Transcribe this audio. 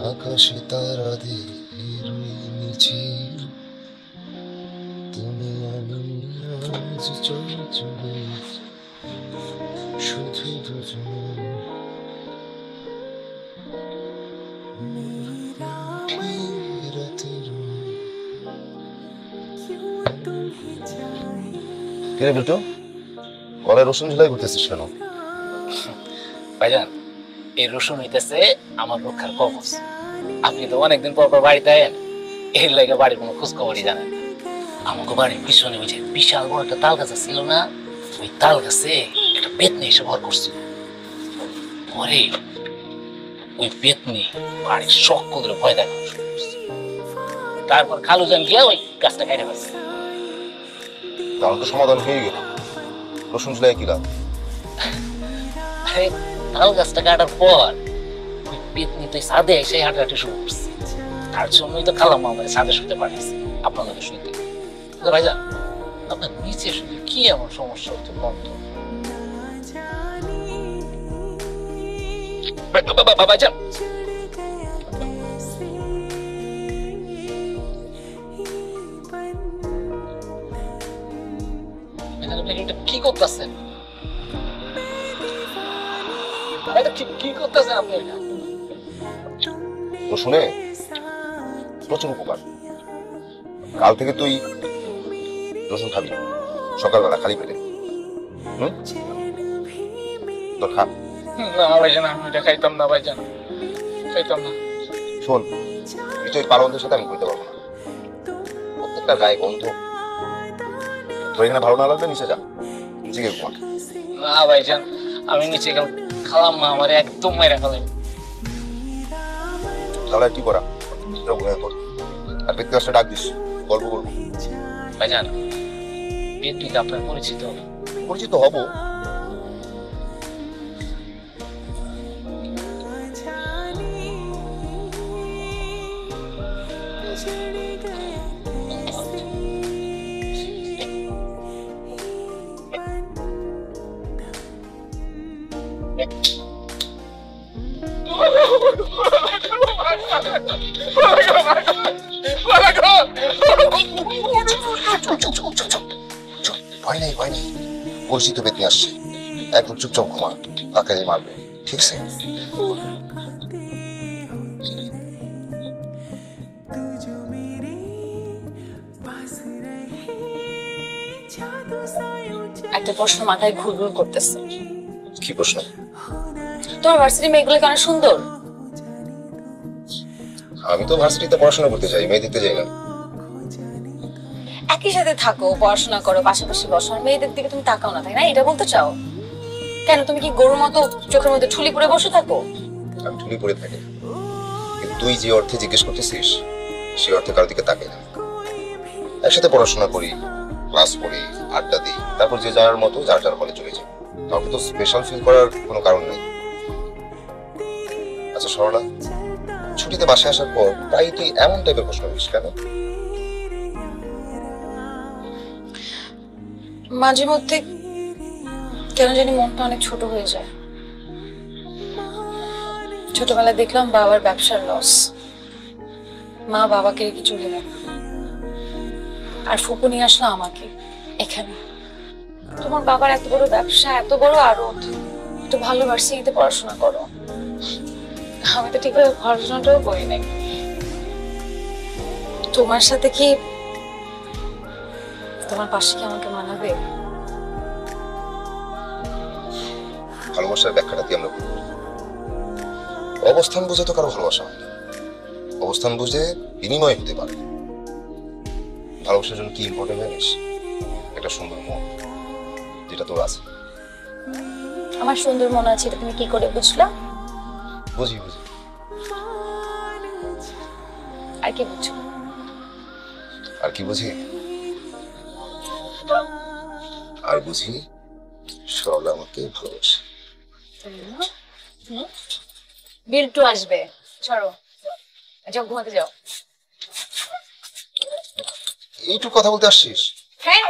আকাশে তারা দেখি রই মিছিল, তুমি আমি আজ চলে শুধু দুজন। কিরে বিল্টু, গলায় রসুন ঝুলাই করতেছিস কেন? ভাইজান, এই রসুন হইতেছে আমার রক্ষার কবচ। আপনি তো অনেকদিন পর পর বাড়িতে আয়েন, এর লাগে বাড়ির কোনো খোঁজ খবরই জানেন। আমাকে বাড়ির পিছনে ওই যে বিশাল বড় একটা তাল গাছ ছিল না, ওই তাল গাছে একটা পেতনি এসে ভর করছিল। পরে ওই পেতনি বাড়ির সকলের ভয় দেখানো শুরু করছে। তারপর খালুজান গিয়া ওই গাছটা কেটে ফেলছে। তাহলে তো সমাধান হয়ে গেল। রসুন ঝুলাই কি লাভ? আরে তাল গাছটা কাটার পর ওই পেতনি তো ছাদে এসে হাঁটাহাঁটি শুরু করছে। তার জন্যই তো খালাম আমাদের ছাদে শুতে পারতেছে, আপনাদের শুইতে। ভাইজান, আপনার নিচে শুধু কি এমন সমস্যা হচ্ছে বন্ধ? ভাইজান, কি করতেছেন? কি করতেছেন আপনি? রসুনে প্রচুর উপকার। কাল থেকে তুই রসুন খাবি সকালবেলা খালি পেটে। তোর খা। না ভাইজান, আমি এটা খাইতাম না ভাইজান, খাইতাম না। শোন, তুই পালনদের সাথে আমি করতে পারবো না। প্রত্যেকটা গায়ে গন্ধ। তোর এখানে ভালো না লাগলে নিচে যা, নিচে গিয়ে ঘুমা। না ভাইজান, আমি নিচে গেলাম, খালাম মা আমার একদম মেরে ফেলেন। তাহলে কি করা, ঘুমিয়ে পড়। আর ব্যক্তি আসলে ডাক দিস, গল্প করবো। ভাইজান, পেতনিকে আপনার পরিচিত? পরিচিত হবো। ভয় নেই, ভয় নেই, পরিচিত ব্যক্তি আসছে। একদম চুপচাপ ঘুমা, আকারে মারবে, ঠিক আছে? একটা প্রশ্ন মাথায় ঘুরঘুর করতেছে। কি প্রশ্ন? তোমার ভার্সিটি মেয়েগুলো কি অনেক সুন্দর? আমি তো ভার্সিটিতে পড়াশোনা করতে চাই, মেয়ে দেখতে যাই না। একই সাথে থাকো, পড়াশোনা করো, পাশাপাশি বসো, আর মেয়েদের দিকে তুমি তাকাও না, তাই না? এটা বলতে চাও? কেন, তুমি কি গরুর মতো চোখের মধ্যে ঠুলি পরে বসে থাকো? আমি ঠুলি পড়ে থাকি, কিন্তু তুই যে অর্থে জিজ্ঞেস করতেছিস সেই অর্থে কারোর দিকে তাকাই না। একসাথে পড়াশোনা করি, ক্লাস করি, আড্ডা দিই, তারপর যে যার মতো যার যার হলে চলে যাই। কাউকে তো স্পেশাল ফিল করার কোনো কারণ নেই। আচ্ছা সরলা, ছুটিতে বাসায় আসার পর প্রায় তুই এমন টাইপের প্রশ্ন করিস কেন? মাঝে মধ্যে কেন জানি মনটা অনেক ছোট হয়ে যায়। ছোটবেলায় দেখলাম বাবার ব্যবসার লস, মা বাবাকে রেখে চলে গেল, আর ফুপু নিয়ে আসলো আমাকে এখানে। তোমার বাবার এত বড় ব্যবসা, এত বড় আড়ত, একটু ভালো ভার্সিটিতে পড়াশোনা করো। আমি তো ঠিকভাবে পড়াশোনাটাও করি নাই। তোমার সাথে কি, তোমার পাশে কি আমাকে মানাবে? ভালোবাসার ব্যাখ্যাটা দিয়ে আমরা বলবো, অবস্থান বুঝে তো কারো ভালোবাসা হয় না। অবস্থান বুঝে বিনিময় হতে পারে। ভালোবাসার জন্য কি ইম্পর্টেন্ট জানিস? একটা সুন্দর মন, যেটা তোর আছে। আমার সুন্দর মনে আছে, এটা তুমি কি করে বুঝলা? বুঝি বুঝি। আর কি বুঝছো? আর কি বুঝি? আর বুঝি সরলা আমাকে ভালোবাসে। বিল্টু আসবে, ছাড়ো, যাও ঘুমাতে যাও। এইটুকু কথা বলতে আসছিস? হ্যাঁ।